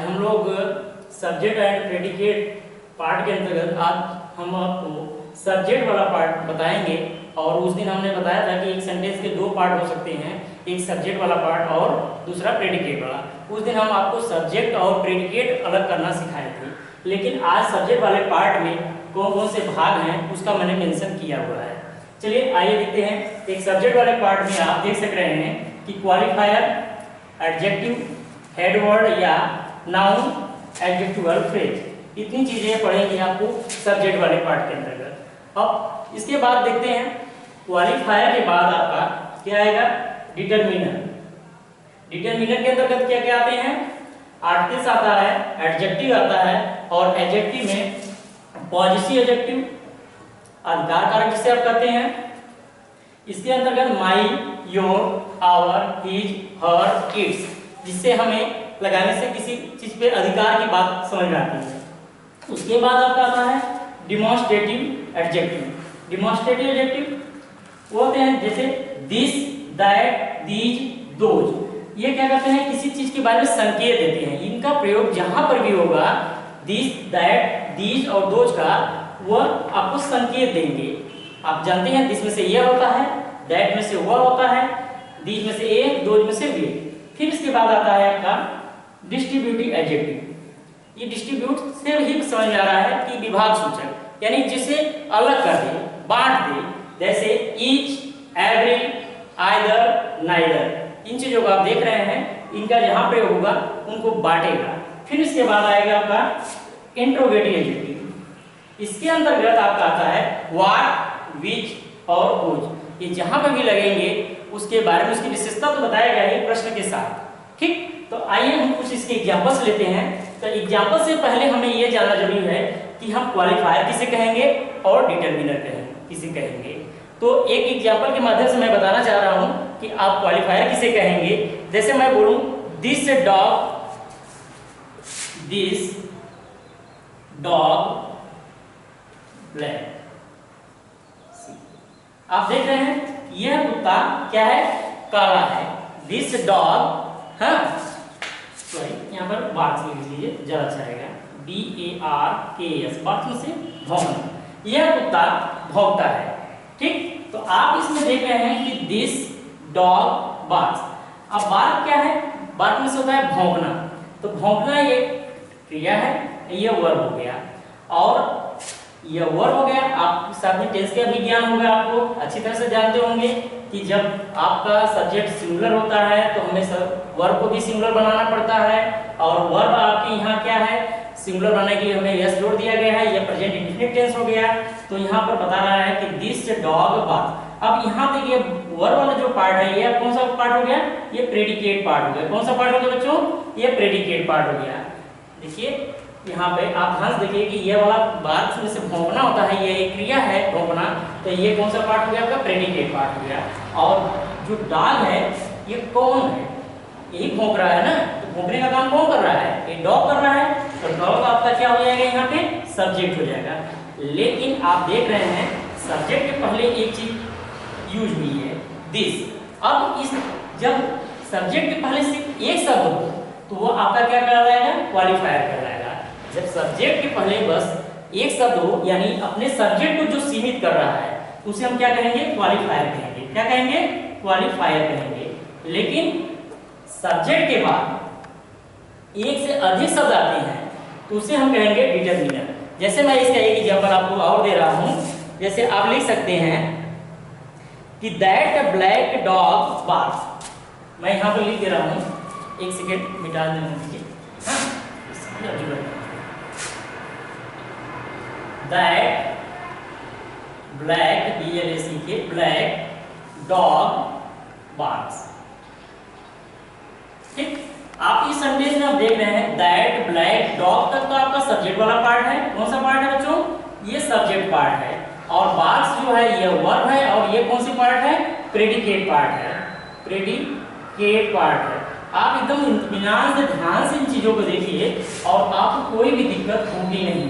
हम लोग subject and predicate part के अंतर्गत आज हम आपको सब्जेक्ट वाला पार्ट बताएंगे। और उस दिन हमने बताया था कि एक सेंटेंस के दो पार्ट हो सकते हैं, एक सब्जेक्ट वाला पार्ट और दूसरा प्रेडिकेट वाला। उस दिन हम आपको सब्जेक्ट और प्रेडिकेट अलग करना सिखाए थे, लेकिन आज सब्जेक्ट वाले पार्ट में कौन कौन से भाग हैं उसका मैंने मेंशन किया हुआ है। चलिए आइए देखते हैं। एक सब्जेक्ट वाले पार्ट में आप देख सक रहे हैं कि क्वालिफायर, एडजेक्टिव, हेड वर्ड या नाउन, एडजेक्टिवल फ्रेज, इतनी चीजें पढ़ेंगे आपको सब्जेक्ट वाले पार्ट के अंतर्गत। अब इसके बाद देखते हैं क्वालिफायर के बाद आपका क्या आएगा, डिटरमिनर। डिटरमिनर के अंतर्गत क्या क्या आते हैं, आर्टिकल्स आता है, एडजेक्टिव आता है और एडजेक्टिव में पॉजिटिव एडजेक्टिव, अधिकार कारक जिसे आप कहते हैं। इसके अंतर्गत my, your, our, his, her, its, जिससे हमें लगाने से किसी चीज पे अधिकार की बात समझ में आती है। उसके बाद आपका आता है डिमॉन्स्ट्रेटिव एडजेक्टिव। डिमॉन्स्ट्रेटिव एडजेक्टिव वो होते हैं जैसे दिस, दैट, दीज, दोज। ये क्या करते हैं, किसी चीज के बारे में संकेत देते हैं। इनका प्रयोग जहां पर भी होगा, दिस, दैट, दीज और दोज का, वह आपको संकेत देंगे। आप जानते हैं दिस में से यह होता है, दैट में से वह होता है, दीज में से एक, दोज में से वे। फिर इसके बाद आता है आपका डिस्ट्रीब्यूटिव एडजेक्टिव। ये डिस्ट्रीब्यूट से ही समझ में आ रहा है कि विभाग सूचक, यानी जिसे अलग कर दे, बांट दे, जैसे ईच, एवरी, आइदर, नाइदर। इन चीजों को आप देख रहे हैं, इनका जहां प्रयोग होगा उनको बांटेगा। फिर इसके बाद आएगा आपका इंट्रोगेटिव एडजेक्टिव। इसके अंतर्गत आपका आता है व्हाट, विच और हुज। ये जहां पर भी लगेंगे उसके बारे में उसकी विशेषता तो बताएगा ही प्रश्न के साथ। ठीक, तो आइए हम कुछ इसके एग्जांपल्स लेते हैं। तो एग्जांपल से पहले हमें यह जानना जरूरी है कि हम क्वालिफायर किसे कहेंगे और डिटरमिनर किसे कहेंगे। तो एक एग्जांपल के माध्यम से मैं बताना चाह रहा हूं कि आप क्वालिफायर किसे कहेंगे। जैसे मैं बोलूं दिस डॉग ब्लैक। आप देख रहे हैं यह कुत्ता क्या है, काला है। दिस डॉग, हाँ सॉरी यहाँ पर बार्क लिख लीजिए ज्यादा अच्छा रहेगा, BARKS, बार्क से भौंकना। यह कुत्ता भौंकता है। ठीक, तो आप इसमें देख रहे हैं कि दिस डॉग बार्क्स। अब बार्क क्या है, बार्क में से होता है भौंकना। तो भौंकना ये क्रिया है, ये वर्ब हो गया और यह वर्ब हो गया। आप साथ में टेंस का भी ज्ञान होगा, आपको अच्छी तरह से जानते होंगे कि जब आपका सब्जेक्ट सिंगुलर होता है तो हमें वर्ब को भी सिंगुलर बनाना पड़ता है। और वर्ब आपके यहाँ क्या है, सिंगुलर बनाने के लिए हमें यस जोड़ दिया गया है, यह प्रेजेंट इंडेफिनिट टेंस हो गया। तो यहाँ पर बता रहा है कि दिस डॉग बार्क्स। अब यहाँ तक ये वर्ब वाला जो पार्ट है, ये कौन सा पार्ट हो गया, ये प्रेडिकेट पार्ट हो गया। कौन सा पार्ट हो गया बच्चों, ये प्रेडिकेट पार्ट हो गया। देखिए यहाँ पे आप ध्यान से देखिए कि ये वाला बार्क्स में से भौंकना होता है, ये एक क्रिया है भौंकना। तो ये कौन सा पार्ट हो गया, आपका प्रेडिकेट पार्ट हो गया। और जो डॉग है ये कौन है, यही भौंक रहा है ना, तो भौंकने का काम कौन कर रहा है, ये डॉग कर रहा है। तो डॉग आपका क्या हो जाएगा, यहाँ पे सब्जेक्ट हो जाएगा। लेकिन आप देख रहे हैं सब्जेक्ट के पहले एक चीज यूज हुई है, दिस। अब इस जब सब्जेक्ट के पहले सिर्फ एक शब्द हो तो वो आपका क्या कहलाएगा, क्वालिफायर कहलाएगा। जब सब्जेक्ट के पहले बस एक शब्द हो, यानी अपने सब्जेक्ट को जो सीमित कर रहा है, उसे हम क्या कहेंगे, क्वालिफायर कहेंगे। क्या कहेंगे, क्वालिफायर कहेंगे। लेकिन सब्जेक्ट के बाद एक से अधिक शब्द आते हैं तो उसे हम कहेंगे डिटरमिनर। जैसे मैं इसका एक एग्जांपल आपको और दे रहा हूं। जैसे आप लिख सकते हैं कि दैट ब्लैक डॉग बार्क्स। मैं यहाँ पर लिख दे रहा हूँ, एक सेकेंड मिटा देना मुझे, हाँ that black, BLACK, black dog barks. ठीक, आप इस सेंटेंस में आप देख रहे हैं दैट ब्लैक डॉग तक तो आपका सब्जेक्ट वाला पार्ट है। कौन सा पार्ट है बच्चों, ये सब्जेक्ट पार्ट है। और बार्क्स जो है ये वर्ब है और ये कौन सी पार्ट है, प्रेडिकेट पार्ट है। प्रेडिकेट पार्ट है। आप एकदम इत्मीनान से ध्यान से इन चीजों को देखिए और आपको कोई भी दिक्कत होगी नहीं।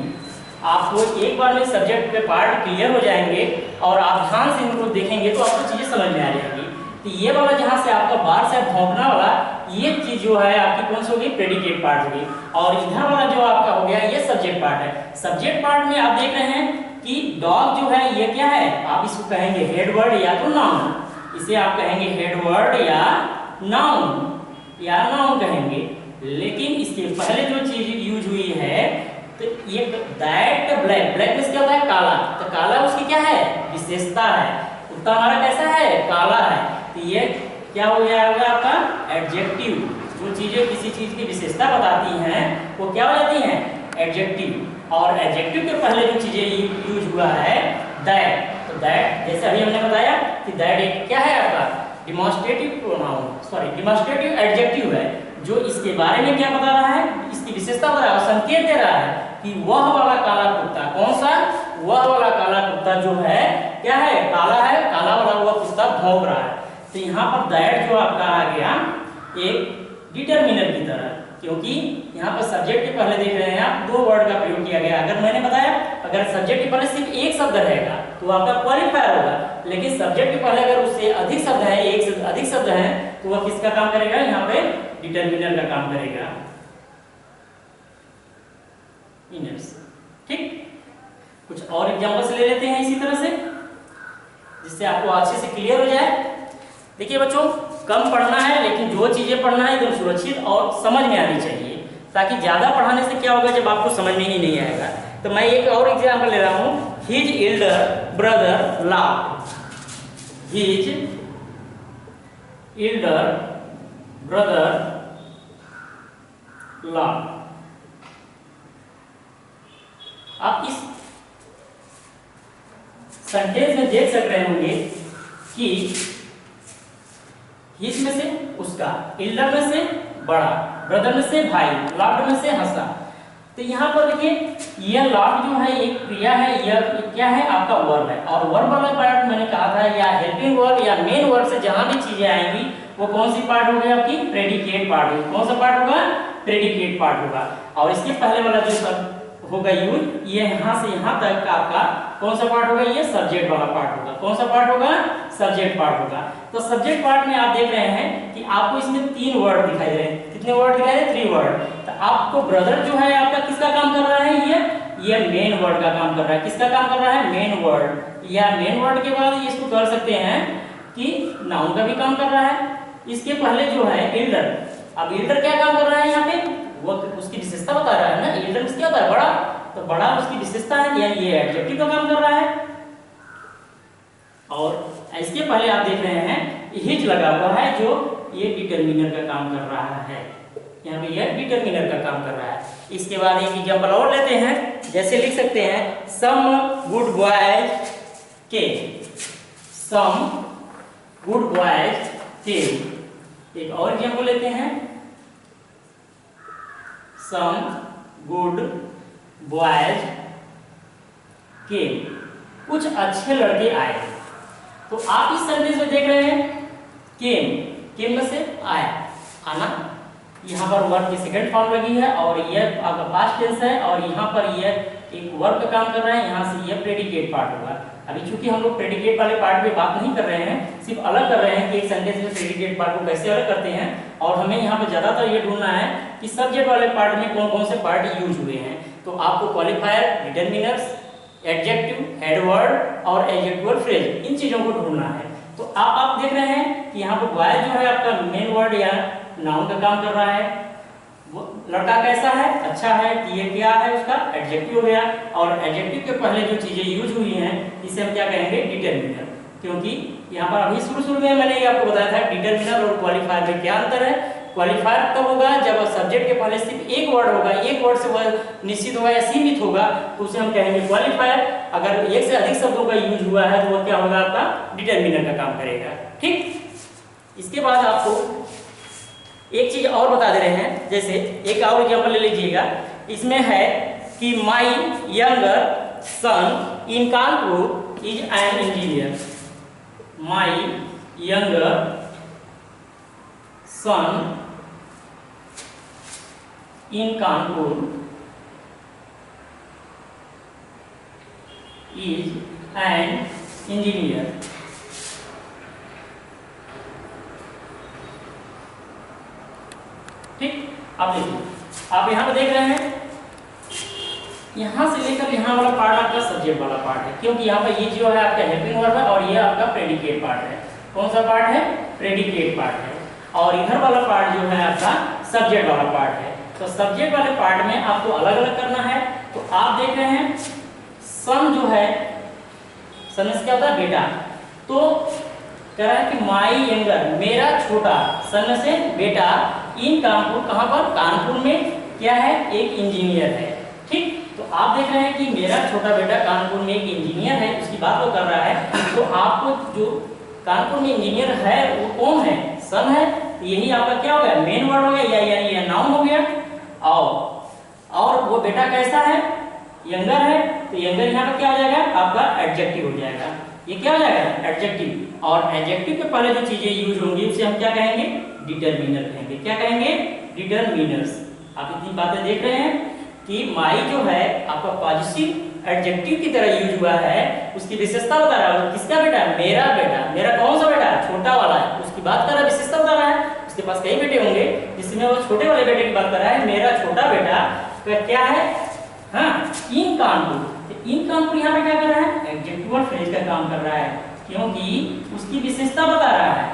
आपको एक बार में सब्जेक्ट के पार्ट क्लियर हो जाएंगे और आप ध्यान से इनको देखेंगे तो आपको चीजें समझ में आ जाएंगी। तो ये वाला जहाँ से आपका बार से भौंकना वाला, ये चीज जो है आपकी कौन सी होगी, प्रेडिकेट पार्ट होगी। और इधर वाला जो आपका हो गया ये सब्जेक्ट पार्ट है। सब्जेक्ट पार्ट में आप देख रहे हैं कि डॉग जो है ये क्या है, आप इसको कहेंगे हेड वर्ड या तो नाउन, इसे आप कहेंगे हेड वर्ड या नाउन कहेंगे। लेकिन इसके पहले जो चीज यूज हुई है तो ये दैट ब्लैक, ब्लैक में क्या होता है, काला, तो काला उसकी क्या है, विशेषता है। कुत्ता हमारा कैसा है, काला है, तो ये क्या हो गया होगा आपका एडजेक्टिव। जो चीजें किसी चीज की विशेषता बताती हैं वो क्या हो जाती हैं, एडजेक्टिव। और एडजेक्टिव के पहले जो चीजें यूज हुआ है दैट, तो दैट जैसे अभी हमने बताया कि दैट एक क्या है आपका demonstrative pronoun, sorry demonstrative adjective है, जो इसके बारे में क्या बता रहा है, इसकी विशेषता बता रहा है, संकेत दे रहा है कि वह वाला काला कुत्ता, कौन सा, वह वाला काला कुत्ता जो है क्या है, काला है, काला वाला वह कुत्ता भौंक रहा है। तो यहाँ पर दैट जो आपका आ गया एक डिटरमिनर की तरह, क्योंकि यहाँ पर सब्जेक्ट के पहले देख रहे हैं आप दो वर्ड का प्रयोग किया गया। अगर मैंने बताया अगर सब्जेक्ट के पहले सिर्फ एक शब्द रहेगा तो आपका क्वालिफायर होगा, लेकिन सब्जेक्ट के पहले अगर उससे अधिक शब्द है, एक से अधिक शब्द है, तो वह किसका काम करेगा, यहाँ पे डिटरमिनर का काम करेगा, इनर्स। ठीक, कुछ और एग्जांपल्स ले लेते हैं इसी तरह से, जिससे आपको अच्छे से क्लियर हो जाए। देखिए बच्चों, कम पढ़ना है, लेकिन जो चीजें पढ़ना है एकदम सुरक्षित और समझ में आनी चाहिए, ताकि ज्यादा पढ़ाने से क्या होगा, जब आपको समझ में ही नहीं आएगा। तो मैं एक और एग्जांपल ले रहा हूँ, his Elder brother laughed, his Elder brother laughed. आप इस सेंटेंस में देख सक रहे होंगे कि हिज में से उसका, एल्डर में से बड़ा, ब्रदर में से भाई, लाफ्ड में से हंसा। तो यहाँ पर देखिए यह लाफ्ड जो है एक क्रिया है, यह क्या है आपका वर्ब है, और वर्ब वाला पार्ट मैंने कहा था या हेल्पिंग वर्ब या मेन वर्ब से जहां भी चीजें आएंगी वो कौन सी पार्ट होगी आपकी, प्रेडिकेट पार्ट होगी। कौन सा पार्ट होगा, प्रेडिकेट पार्ट होगा। और इसके पहले वाला जो सब होगा यूज, ये यहाँ से यहाँ तक का आपका कौन सा पार्ट होगा, ये सब्जेक्ट वाला पार्ट होगा। कौन सा पार्ट होगा, सब्जेक्ट पार्ट होगा। तो सब्जेक्ट पार्ट में आप देख रहे हैं कि आपको इसमें 3 वर्ड दिखाई दे रहे हैं। कितने वर्ड दिखाई दे रहे हैं, 3 वर्ड। तो आपको ब्रदर जो है आपका किसका काम कर रहा है, ये मेन वर्ड का काम कर रहा है। किसका काम कर रहा है, मेन वर्ड। या मेन वर्ड के बाद इसको कर सकते हैं कि नाउन का भी काम कर रहा है। इसके पहले जो है एल्डर, अब एल्डर क्या काम कर रहा है, यहाँ पे वो उसकी विशेषता बता रहा है ना, एल्डर क्या होता है, बड़ा, तो बड़ा उसकी विशेषता है, यानी ये एडजेक्टिव का काम कर रहा है। और इसके पहले आप देख रहे हैं हिज लगा हुआ है, जो ये डिटरमिनर का काम कर रहा है, यहाँ पे ये डिटरमिनर का काम कर रहा है। इसके बाद एक एग्जांपल और लेते हैं, जैसे लिख सकते हैं सम गुड बॉयज के, सम गुड बॉयज के। एक और एग्जांपल लेते हैं, सम गुड बॉयज के, कुछ अच्छे लड़के आए। तो आप इस सेंटेंस में देख रहे हैं केम, केम में से आया, आना, यहाँ पर वर्ब की सेकंड फॉर्म लगी है और यह आपका पास्ट टेंस है, और यहाँ पर यह एक वर्ब का काम कर रहा है, यहाँ से यह प्रेडिकेट पार्ट होगा। अभी चूंकि हम लोग प्रेडिकेट वाले पार्ट पे बात नहीं कर रहे हैं, सिर्फ अलग कर रहे हैं कि एक सेंटेंस में प्रेडिकेट पार्ट को कैसे अलग करते हैं, और हमें यहाँ पर ज्यादातर ये ढूंढना है कि सब्जेक्ट वाले पार्ट में कौन कौन से पार्ट यूज हुए हैं। तो आपको क्वालिफायर, डिटरमिनर्स, एडजेक्टिव, हेडवर्ड और एडजेक्टिवल फ्रेज, इन चीजों को ढूंढना है। तो आप देख रहे हैं कि यहाँ पर बॉय जो है आपका मेन वर्ड या नाउन का काम कर रहा है। वो लड़का कैसा है, अच्छा है, कि ये क्या है उसका एडजेक्टिव हो गया, और एडजेक्टिव के पहले जो चीजें यूज हुई हैं इसे हम क्या कहेंगे, डिटरमिनर। क्योंकि यहाँ पर अभी शुरू में मैंने ये आपको बताया था डिटरमिनर और क्वालिफायर में क्या अंतर है। क्वालिफायर तब होगा जब सब्जेक्ट के पहले सिर्फ एक वर्ड होगा, एक वर्ड से वह निश्चित होगा या सीमित होगा, तो उसे हम कहेंगे क्वालिफायर। अगर एक से अधिक शब्दों का यूज हुआ है तो वह क्या होगा, आपका डिटरमिनर का काम करेगा। ठीक, इसके बाद आपको एक चीज और बता दे रहे हैं, जैसे एक और एग्जांपल ले लीजिएगा। इसमें है कि my younger son in Kanpur is an engineer. My younger son in Kanpur is an engineer. आप देखिए, आप यहाँ पे देख रहे हैं, यहाँ से लेकर यहाँ वाला पार्ट आपका सब्जेक्ट वाला पार्ट है, क्योंकि यहाँ पर ये जो है आपका हेल्पिंग वर्ब है और ये आपका प्रेडिकेट पार्ट है। कौन सा पार्ट है? प्रेडिकेट पार्ट है। और इधर वाला पार्ट जो है आपका सब्जेक्ट वाला पार्ट है। तो सब्जेक्ट वाले पार्ट में आपको अलग अलग करना है। तो आप देख रहे हैं सन जो है, सन से क्या होता है? बेटा। तो कह रहा है कि माई यंगर, मेरा छोटा, सन से बेटा, इन कानपुर, कहाँ पर? कानपुर में क्या है? एक इंजीनियर है। ठीक, तो आप देख रहे हैं कि मेरा छोटा बेटा कानपुर में एक इंजीनियर है, उसकी बात वो कर रहा है। तो आपको जो कानपुर में इंजीनियर है वो कौन है? सन है। तो यही आपका क्या हो गया? मेन वर्ड हो गया, या यानी नाउन हो गया। और वो बेटा कैसा है? यंगर है। तो यंगर यहाँ पर क्या हो जाएगा? आपका एडजेक्टिव हो जाएगा। ये क्या हो जाएगा? एडजेक्टिव। और एडजेक्टिव के पहले जो चीजें यूज होंगी उसे हम क्या कहेंगे? डिटरमिनर कहेंगे। क्या कहेंगे? डिटरमिनर्स। आप इतनी बातें देख रहे हैं कि माई जो है आपका पॉजिटिव एडजेक्टिव की तरह यूज हुआ है, उसकी विशेषता बता रहा है। किसका बेटा? मेरा बेटा। मेरा कौन सा बेटा? छोटा वाला है, उसकी बात कर रहा है, विशेषता बता रहा है। उसके पास कई बेटे होंगे, जिसमें वो छोटे वाले बेटे की बात कर रहा है। मेरा छोटा बेटा तो क्या है? हाँ, इन कानपुर। इन कानपुर यहाँ पे क्या कर रहा है? एडजेक्टिव फ्रेज का काम कर रहा है, क्योंकि उसकी विशेषता बता रहा है।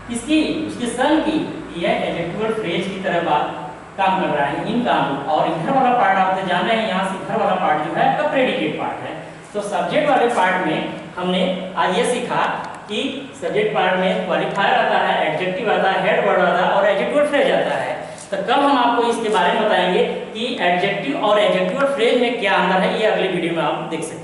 किसकी? उसके सन की। यह एडजेक्टिव फ्रेज की तरह बात काम कर रहा है, इन कानपुर। और इधर वाला पार्ट आप तो जान रहे हैं, यहाँ से इधर वाला पार्ट जो है आपका प्रेडिकेट पार्ट है। तो सब्जेक्ट वाले पार्ट में हमने आज ये सीखा कि सब्जेक्ट पार्ट में क्वालिफायर आता है, एडजेक्टिव आता है, हेड वर्ड आता है और एडजेक्टिव फ्रेज आता है। तो कल हम आपको इसके बारे में बताएंगे कि एडजेक्टिव और एडजेक्टिव फ्रेज में क्या अंतर है। ये अगले वीडियो में आप देख सकते हैं।